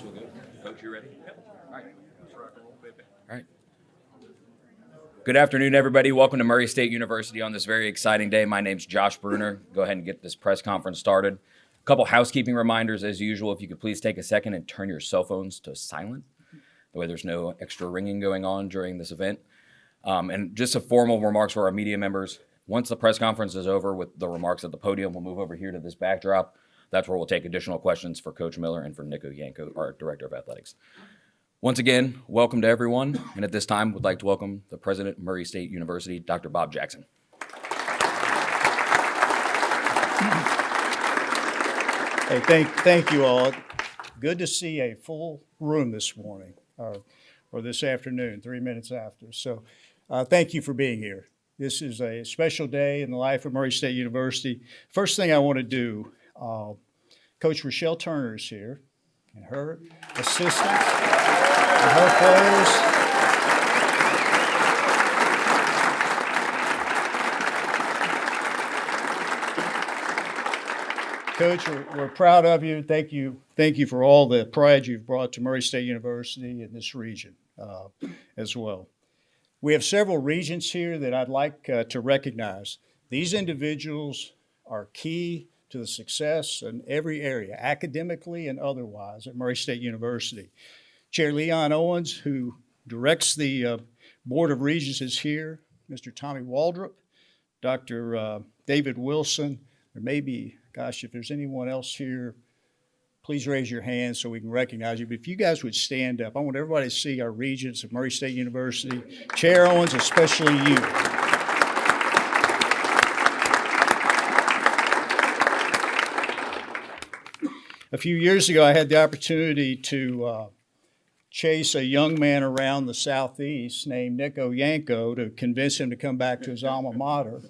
guess we'll go. Coach, you ready? Yep. All right. Let's rock and roll, baby. All right. Good afternoon, everybody. Welcome to Murray State University on this very exciting day. My name's Josh Bruner. Go ahead and get this press conference started. A couple housekeeping reminders as usual. If you could please take a second and turn your cell phones to silent. That way there's no extra ringing going on during this event. And just some formal remarks for our media members. Once the press conference is over with the remarks at the podium, we'll move over here to this backdrop. That's where we'll take additional questions for Coach Miller and for Nico Yanko, our Director of Athletics. Once again, welcome to everyone. And at this time, we'd like to welcome the President of Murray State University, Dr. Bob Jackson. Hey, thank you all. Good to see a full room this morning, or this afternoon, 3 minutes after. So thank you for being here. This is a special day in the life of Murray State University. First thing I want to do, Coach Rochelle Turner is here, and her assistants, and her players. Coach, we're proud of you. Thank you for all the pride you've brought to Murray State University and this region as well. We have several regents here that I'd like to recognize. These individuals are key to the success in every area, academically and otherwise, at Murray State University. Chair Leon Owens, who directs the Board of Regents, is here. Mr. Tommy Waldrop, Dr. David Wilson. There may be, gosh, if there's anyone else here, please raise your hand so we can recognize you. But if you guys would stand up, I want everybody to see our regents of Murray State University. Chair Owens, especially you. A few years ago, I had the opportunity to chase a young man around the Southeast named Nico Yanko to convince him to come back to his alma mater.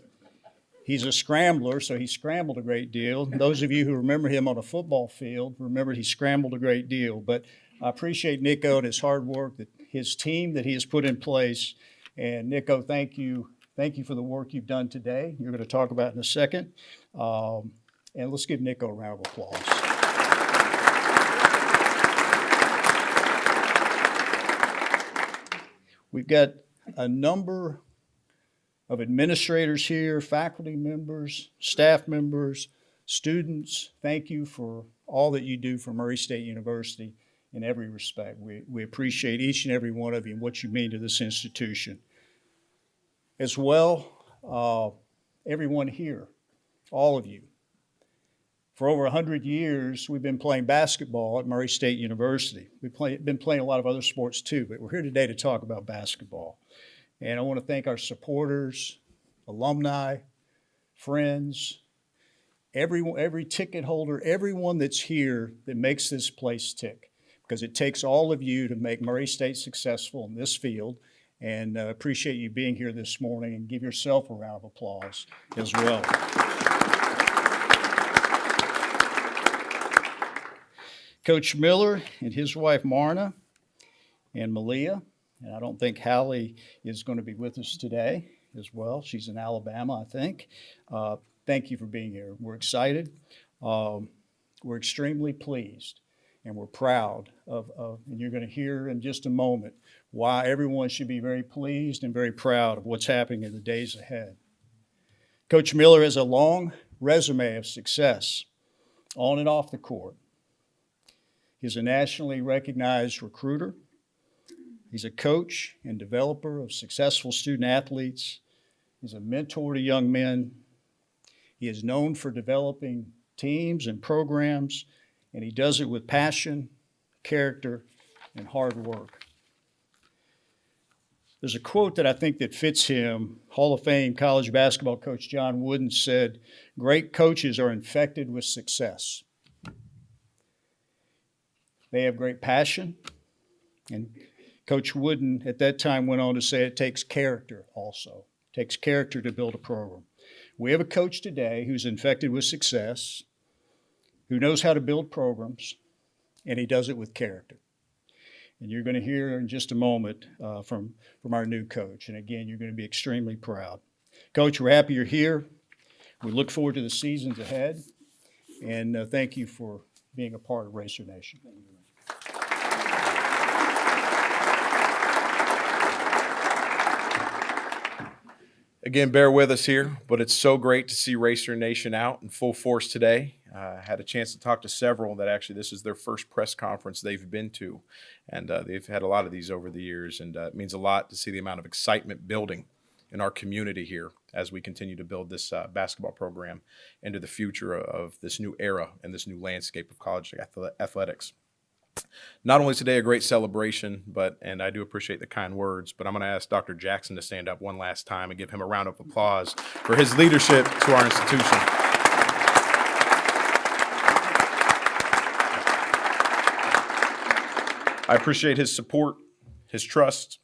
He's a scrambler, so he scrambled a great deal. Those of you who remember him on a football field remember he scrambled a great deal. But I appreciate Nico and his hard work, his team that he has put in place. And Nico, thank you for the work you've done today. You're going to talk about it in a second. And let's give Nico a round of applause. We've got a number of administrators here, faculty members, staff members, students. Thank you for all that you do for Murray State University in every respect. We appreciate each and every one of you and what you mean to this institution. As well, everyone here, all of you. For over 100 years, we've been playing basketball at Murray State University. We've been playing a lot of other sports too, but we're here today to talk about basketball. And I want to thank our supporters, alumni, friends, every ticket holder, everyone that's here that makes this place tick. Because it takes all of you to make Murray State successful in this field. And appreciate you being here this morning, and give yourself a round of applause as well. Coach Miller and his wife Marna and Malia. And I don't think Hallie is going to be with us today as well. She's in Alabama, I think. Thank you for being here. We're excited. We're extremely pleased, and we're proud and you're going to hear in just a moment why everyone should be very pleased and very proud of what's happening in the days ahead. Coach Miller has a long resume of success on and off the court. He's a nationally recognized recruiter. He's a coach and developer of successful student athletes. He's a mentor to young men. He is known for developing teams and programs, and he does it with passion, character, and hard work. There's a quote that I think that fits him. Hall of Fame college basketball coach John Wooden said, "Great coaches are infected with success." They have great passion, and Coach Wooden at that time went on to say it takes character also. It takes character to build a program. We have a coach today who's infected with success, who knows how to build programs, and he does it with character. And you're going to hear in just a moment from our new coach. And again, you're going to be extremely proud. Coach, we're happy you're here. We look forward to the seasons ahead. And thank you for being a part of Racer Nation. Thank you very much. Again, bear with us here, but it's so great to see Racer Nation out in full force today. I had a chance to talk to several that actually this is their first press conference they've been to, and they've had a lot of these over the years, and it means a lot to see the amount of excitement building in our community here as we continue to build this basketball program into the future of this new era and this new landscape of college athletics. Not only is today a great celebration, and I do appreciate the kind words, but I'm going to ask Dr. Jackson to stand up one last time and give him a round of applause for his leadership to our institution. I appreciate his support, his trust,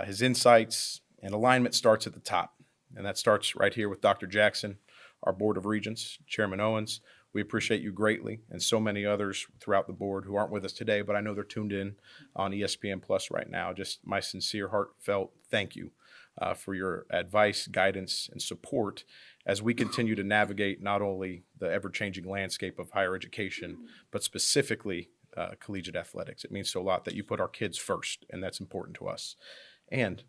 his insights, and alignment starts at the top. And that starts right here with Dr. Jackson, our Board of Regents, Chairman Owens. We appreciate you greatly, and so many others throughout the board who aren't with us today, but I know they're tuned in on ESPN Plus right now. Just my sincere, heartfelt thank you for your advice, guidance, and support as we continue to navigate not only the ever-changing landscape of higher education, but specifically collegiate athletics. It means so a lot that you put our kids first, and that's important to us. And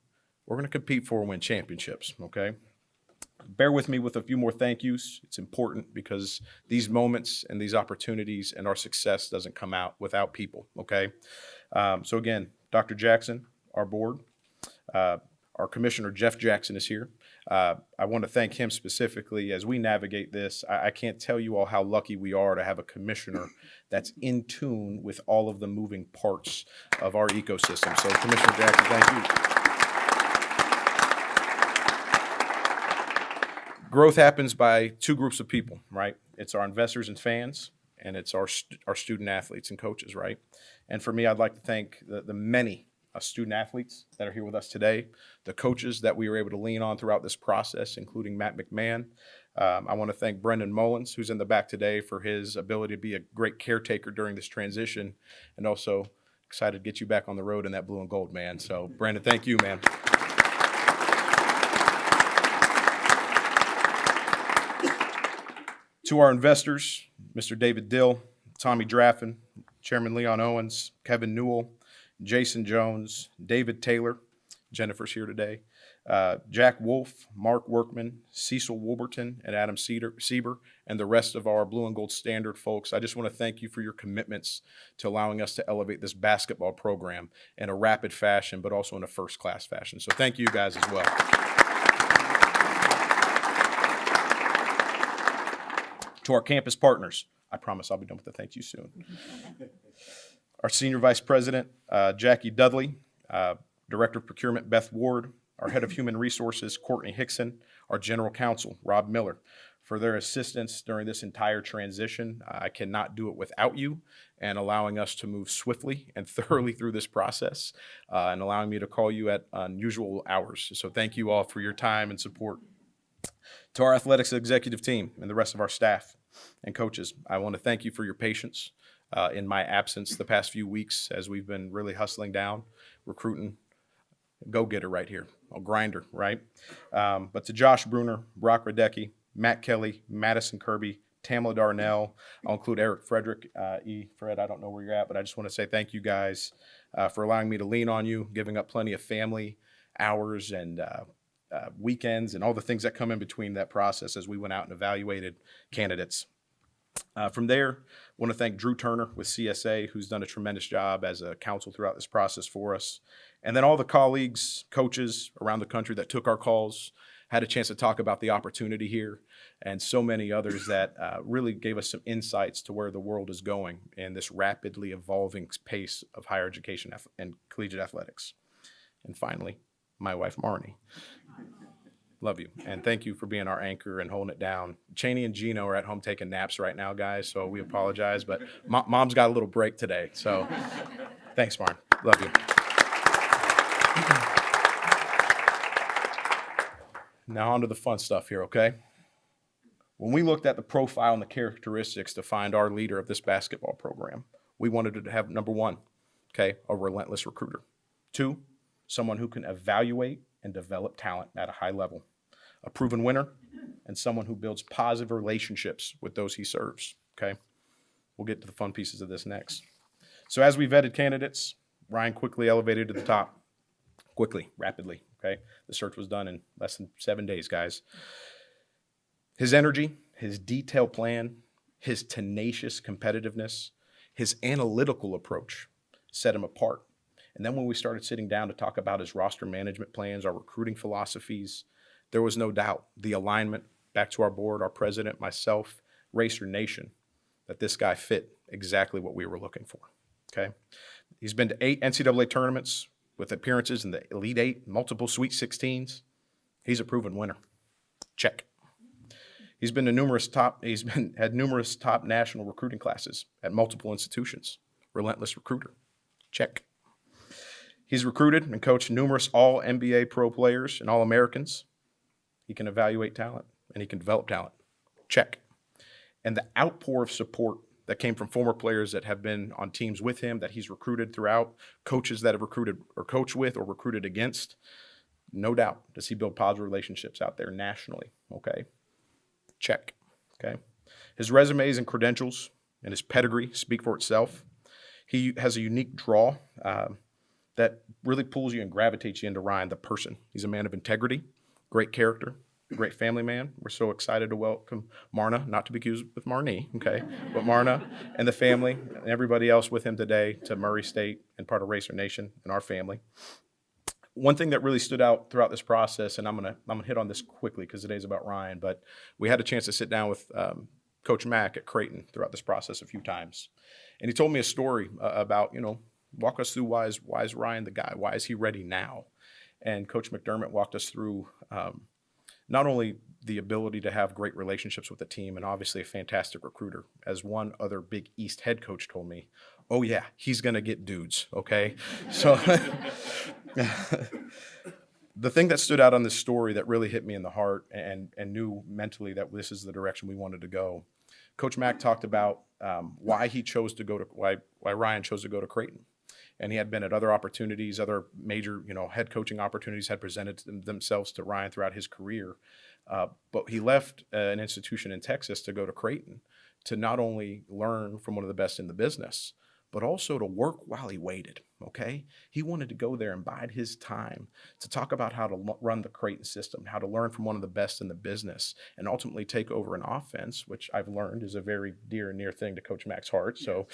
we're going to compete for and win championships, okay? Bear with me with a few more thank yous. It's important because these moments and these opportunities and our success doesn't come out without people, okay? So again, Dr. Jackson, our board, our commissioner, Jeff Jackson, is here. I want to thank him specifically as we navigate this. I can't tell you all how lucky we are to have a commissioner that's in tune with all of the moving parts of our ecosystem. So Commissioner Jackson, thank you. Growth happens by two groups of people, right? It's our investors and fans, and it's our student athletes and coaches, right? And for me, I'd like to thank the many student athletes that are here with us today, the coaches that we were able to lean on throughout this process, including Matt McMahon. I want to thank Brendan Mullins, who's in the back today, for his ability to be a great caretaker during this transition, and also excited to get you back on the road in that blue and gold, man. So, Brandon, thank you, man. To our investors, Mr. David Dill, Tommy Draffin, Chairman Leon Owens, Kevin Newell, Jason Jones, David Taylor, Jennifer's here today, Jack Wolf, Mark Workman, Cecil Wolberton, and Adam Sieber, and the rest of our Blue and Gold Standard folks. I just want to thank you for your commitments to allowing us to elevate this basketball program in a rapid fashion, but also in a first-class fashion. So thank you guys as well. To our campus partners, I promise I'll be done with the thank you soon. Our Senior Vice President, Jackie Dudley, Director of Procurement, Beth Ward, our Head of Human Resources, Courtney Hickson, our General Counsel, Rob Miller, for their assistance during this entire transition. I cannot do it without you and allowing us to move swiftly and thoroughly through this process and allowing me to call you at unusual hours. So thank you all for your time and support. To our athletics executive team and the rest of our staff and coaches, I want to thank you for your patience in my absence the past few weeks as we've been really hustling down, recruiting, go-getter right here, a grinder, right? But to Josh Bruner, Brock Radecki, Matt Kelly, Madison Kirby, Tamla Darnell, I'll include Eric Frederick. Fred, I don't know where you're at, but I just want to say thank you guys for allowing me to lean on you, giving up plenty of family hours and weekends and all the things that come in between that process as we went out and evaluated candidates. From there, I want to thank Drew Turner with CSA, who's done a tremendous job as a counsel throughout this process for us. And then all the colleagues, coaches around the country that took our calls, had a chance to talk about the opportunity here, and so many others that really gave us some insights to where the world is going in this rapidly evolving pace of higher education and collegiate athletics. And finally, my wife, Marnie. Love you, and thank you for being our anchor and holding it down. Cheney and Gino are at home taking naps right now, guys, so we apologize, but Mom's got a little break today, so thanks, Marn. Love you. Now on to the fun stuff here, okay? When we looked at the profile and the characteristics to find our leader of this basketball program, we wanted to have, number one, okay, a relentless recruiter. Two, someone who can evaluate and develop talent at a high level. A proven winner, and someone who builds positive relationships with those he serves, okay? We'll get to the fun pieces of this next. So as we vetted candidates, Ryan quickly elevated to the top. Quickly, rapidly, okay? The search was done in less than 7 days, guys. His energy, his detailed plan, his tenacious competitiveness, his analytical approach set him apart. And then when we started sitting down to talk about his roster management plans, our recruiting philosophies, there was no doubt the alignment back to our board, our president, myself, Racer Nation, that this guy fit exactly what we were looking for, okay? He's been to 8 NCAA tournaments with appearances in the Elite Eight, multiple Sweet 16s. He's a proven winner. Check. He's had numerous top national recruiting classes at multiple institutions. Relentless recruiter. Check. He's recruited and coached numerous all-NBA pro players and All-Americans. He can evaluate talent and he can develop talent. Check. And the outpour of support that came from former players that have been on teams with him, that he's recruited throughout, coaches that have recruited or coached with or recruited against, no doubt does he build positive relationships out there nationally, okay? Check, okay? His resumes and credentials and his pedigree speak for itself. He has a unique draw that really pulls you and gravitates you into Ryan, the person. He's a man of integrity, great character, great family man. We're so excited to welcome Marna, not to be confused with Marnie, okay? But Marna and the family and everybody else with him today to Murray State and part of Racer Nation and our family. One thing that really stood out throughout this process, and I'm gonna hit on this quickly because today's about Ryan, but we had a chance to sit down with Coach Mack at Creighton throughout this process a few times. And he told me a story about, walk us through why is Ryan the guy? Why is he ready now? And Coach McDermott walked us through not only the ability to have great relationships with the team and obviously a fantastic recruiter, as one other Big East head coach told me, oh yeah, he's going to get dudes, okay? So the thing that stood out on this story that really hit me in the heart and knew mentally that this is the direction we wanted to go, Coach Mack talked about why Ryan chose to go to Creighton. And he had been at other opportunities, other major, head coaching opportunities had presented themselves to Ryan throughout his career. But he left an institution in Texas to go to Creighton to not only learn from one of the best in the business, but also to work while he waited, okay? He wanted to go there and bide his time to talk about how to run the Creighton system, how to learn from one of the best in the business, and ultimately take over an offense, which I've learned is a very dear and near thing to Coach Mack's heart. So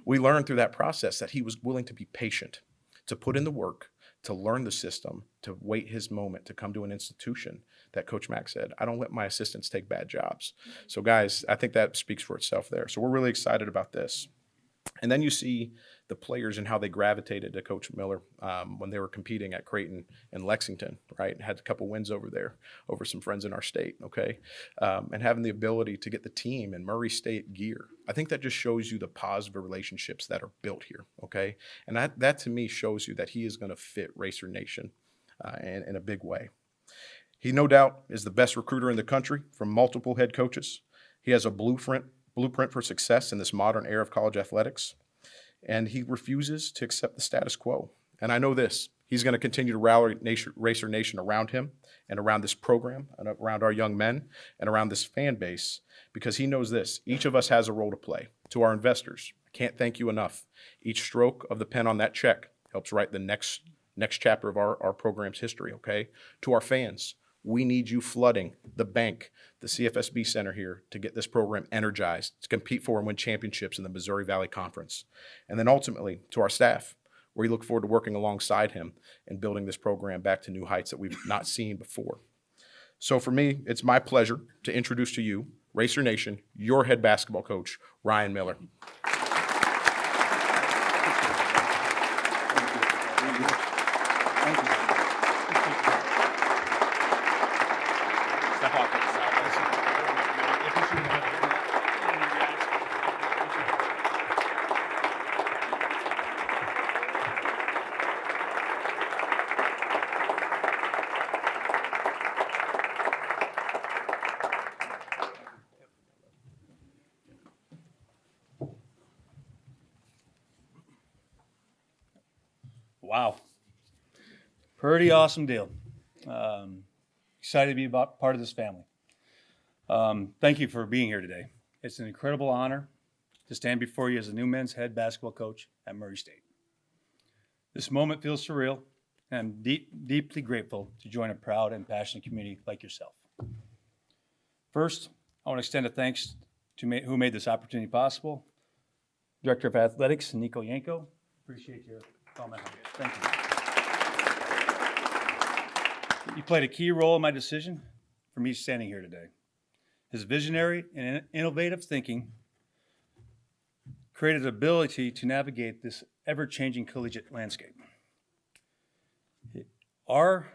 we learned through that process that he was willing to be patient, to put in the work, to learn the system, to wait his moment, to come to an institution that Coach Mack said, I don't let my assistants take bad jobs. So guys, I think that speaks for itself there. So we're really excited about this. And then you see the players and how they gravitated to Coach Miller when they were competing at Creighton and Lexington, right? Had a couple wins over there, over some friends in our state, okay? And having the ability to get the team in Murray State gear. I think that just shows you the positive relationships that are built here, okay? And that to me shows you that he is going to fit Racer Nation in a big way. He no doubt is the best recruiter in the country from multiple head coaches. He has a blueprint for success in this modern era of college athletics, and he refuses to accept the status quo. And I know this, he's going to continue to rally Racer Nation around him and around this program and around our young men and around this fan base, because he knows this, each of us has a role to play. To our investors, I can't thank you enough. Each stroke of the pen on that check helps write the next chapter of our program's history, okay? To our fans, we need you flooding the bank, the CFSB Center here to get this program energized, to compete for and win championships in the Missouri Valley Conference. And then ultimately to our staff, we look forward to working alongside him and building this program back to new heights that we've not seen before. So for me, it's my pleasure to introduce to you, Racer Nation, your head basketball coach, Ryan Miller. Wow. Pretty awesome deal. Excited to be part of this family. Thank you for being here today. It's an incredible honor to stand before you as the new men's head basketball coach at Murray State. This moment feels surreal and I'm deeply grateful to join a proud and passionate community like yourself. First, I want to extend a thanks to who made this opportunity possible. Director of Athletics, Nico Yanko. Appreciate your comment. Thank you. You played a key role in my decision for me standing here today. His visionary and innovative thinking created the ability to navigate this ever-changing collegiate landscape. Our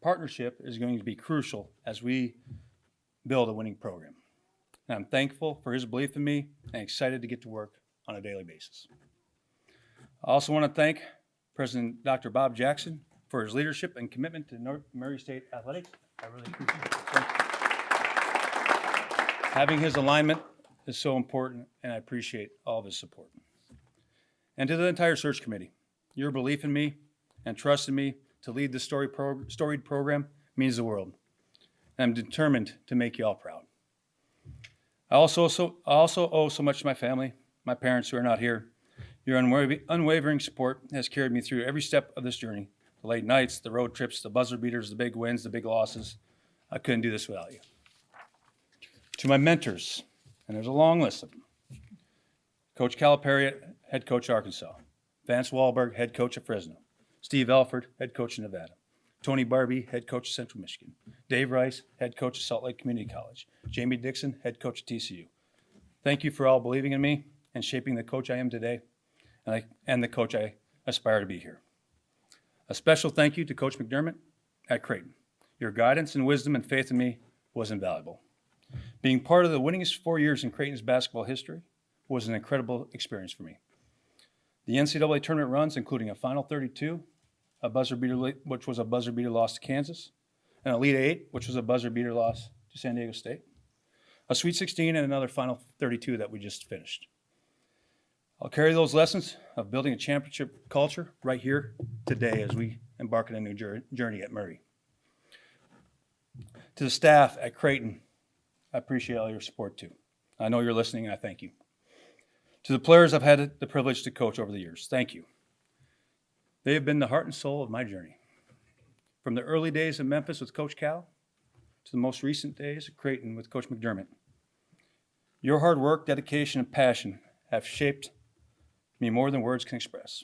partnership is going to be crucial as we build a winning program. And I'm thankful for his belief in me and excited to get to work on a daily basis. I also want to thank President Dr. Bob Jackson for his leadership and commitment to Murray State Athletics. I really appreciate it. Thank you. Having his alignment is so important, and I appreciate all of his support. And to the entire search committee, your belief in me and trust in me to lead this storied program means the world. And I'm determined to make you all proud. I also owe so much to my family, my parents who are not here. Your unwavering support has carried me through every step of this journey. The late nights, the road trips, the buzzer beaters, the big wins, the big losses. I couldn't do this without you. To my mentors, and there's a long list of them. Coach Calipari, head coach Arkansas. Vance Wahlberg, head coach of Fresno. Steve Elford, head coach of Nevada. Tony Barbie, head coach of Central Michigan. Dave Rice, head coach of Salt Lake Community College. Jamie Dixon, head coach of TCU. Thank you for all believing in me and shaping the coach I am today, and the coach I aspire to be here. A special thank you to Coach McDermott at Creighton. Your guidance and wisdom and faith in me was invaluable. Being part of the winningest 4 years in Creighton's basketball history was an incredible experience for me. The NCAA tournament runs, including a Final 32, which was a buzzer beater loss to Kansas, an Elite Eight, which was a buzzer beater loss to San Diego State, a Sweet 16, and another Final 32 that we just finished. I'll carry those lessons of building a championship culture right here today as we embark on a new journey at Murray. To the staff at Creighton, I appreciate all your support too. I know you're listening, and I thank you. To the players I've had the privilege to coach over the years, thank you. They have been the heart and soul of my journey. From the early days in Memphis with Coach Cal to the most recent days at Creighton with Coach McDermott. Your hard work, dedication, and passion have shaped me more than words can express.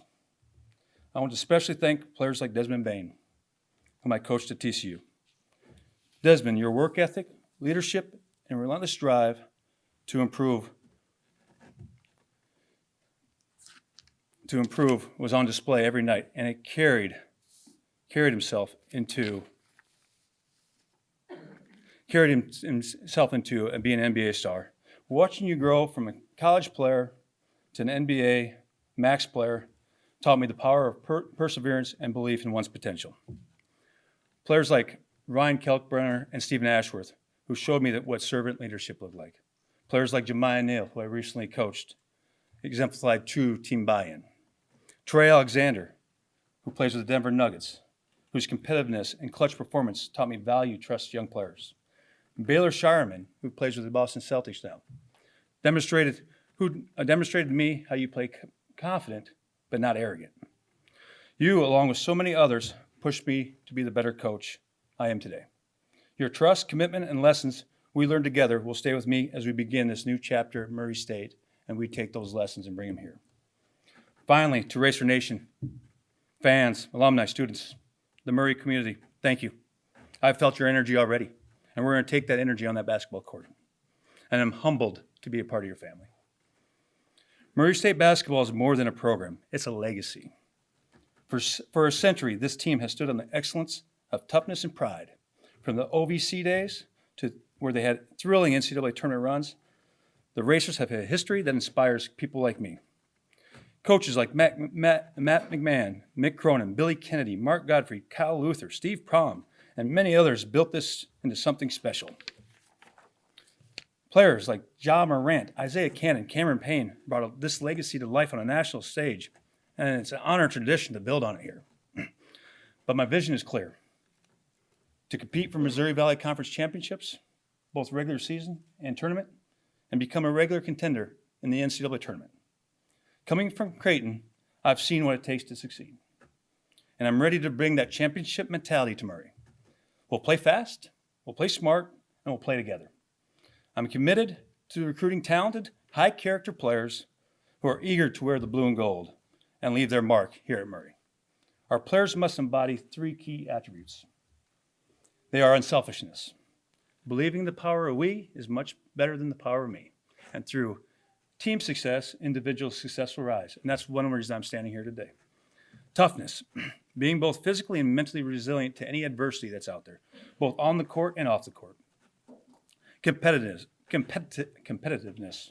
I want to especially thank players like Desmond Bain, whom I coached at TCU. Desmond, your work ethic, leadership, and relentless drive to improve was on display every night, and it carried himself into being an NBA star. Watching you grow from a college player to an NBA max player taught me the power of perseverance and belief in one's potential. Players like Ryan Kelkbrenner and Stephen Ashworth, who showed me what servant leadership looked like. Players like Jemiah Neal, who I recently coached, exemplified true team buy-in. Trey Alexander, who plays with the Denver Nuggets, whose competitiveness and clutch performance taught me trust young players. And Baylor Shireman, who plays with the Boston Celtics now, demonstrated to me how you play confident but not arrogant. You, along with so many others, pushed me to be the better coach I am today. Your trust, commitment, and lessons we learned together will stay with me as we begin this new chapter at Murray State, and we take those lessons and bring them here. Finally, to Racer Nation, fans, alumni, students, the Murray community, thank you. I've felt your energy already, and we're going to take that energy on that basketball court. And I'm humbled to be a part of your family. Murray State basketball is more than a program. It's a legacy. For a century, this team has stood on the excellence of toughness and pride. From the OVC days to where they had thrilling NCAA tournament runs, the Racers have a history that inspires people like me. Coaches like Matt McMahon, Mick Cronin, Billy Kennedy, Mark Godfrey, Kyle Luther, Steve Prom, and many others built this into something special. Players like Ja Morant, Isaiah Cannon, Cameron Payne brought this legacy to life on a national stage, and it's an honor and tradition to build on it here. But my vision is clear. To compete for Missouri Valley Conference championships, both regular season and tournament, and become a regular contender in the NCAA tournament. Coming from Creighton, I've seen what it takes to succeed. and I'm ready to bring that championship mentality to Murray. We'll play fast, we'll play smart, and we'll play together. I'm committed to recruiting talented, high-character players who are eager to wear the blue and gold and leave their mark here at Murray. Our players must embody 3 key attributes. They are unselfishness. Believing the power of we is much better than the power of me. And through team success, individual success will rise. And that's one reason I'm standing here today. Toughness, being both physically and mentally resilient to any adversity that's out there, both on the court and off the court. Competitiveness,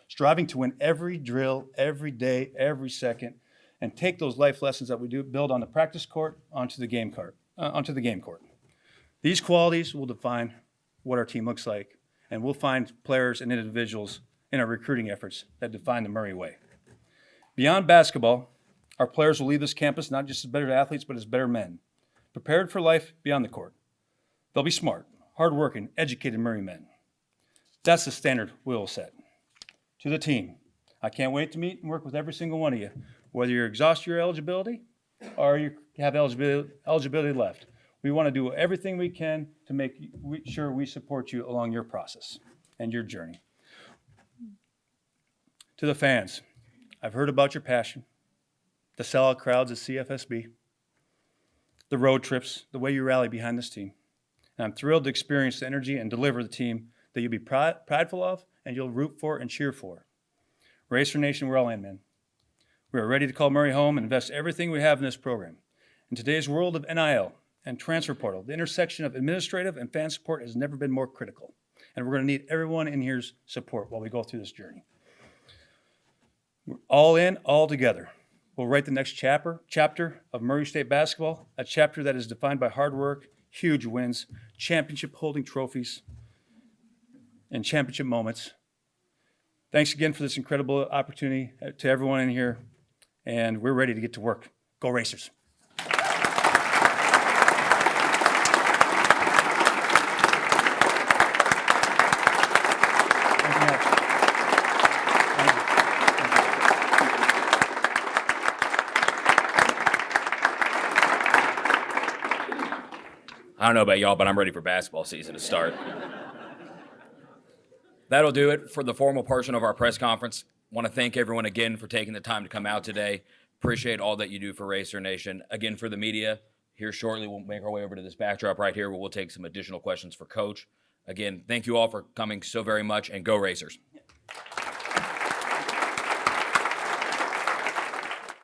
striving to win every drill, every day, every second, and take those life lessons that we do build on the practice court onto the game court. These qualities will define what our team looks like, and we'll find players and individuals in our recruiting efforts that define the Murray way. Beyond basketball, our players will leave this campus not just as better athletes, but as better men, prepared for life beyond the court. They'll be smart, hardworking, educated Murray men. That's the standard we'll set. To the team, I can't wait to meet and work with every single one of you, whether you're exhausted your eligibility or you have eligibility left. We want to do everything we can to make sure we support you along your process and your journey. To the fans, I've heard about your passion, the sellout crowds at CFSB, the road trips, the way you rally behind this team. And I'm thrilled to experience the energy and deliver the team that you'll be prideful of and you'll root for and cheer for. Racer Nation, we're all in, man. We are ready to call Murray home and invest everything we have in this program. In today's world of NIL and transfer portal, the intersection of administrative and fan support has never been more critical. And we're going to need everyone in here's support while we go through this journey. We're all in, all together. We'll write the next chapter of Murray State basketball, a chapter that is defined by hard work, huge wins, championship-holding trophies, and championship moments. Thanks again for this incredible opportunity to everyone in here, and we're ready to get to work. Go Racers. I don't know about y'all, but I'm ready for basketball season to start. That'll do it for the formal portion of our press conference. Want to thank everyone again for taking the time to come out today. Appreciate all that you do for Racer Nation. Again, for the media, here shortly, we'll make our way over to this backdrop right here where we'll take some additional questions for Coach. Again, thank you all for coming so very much, and go Racers.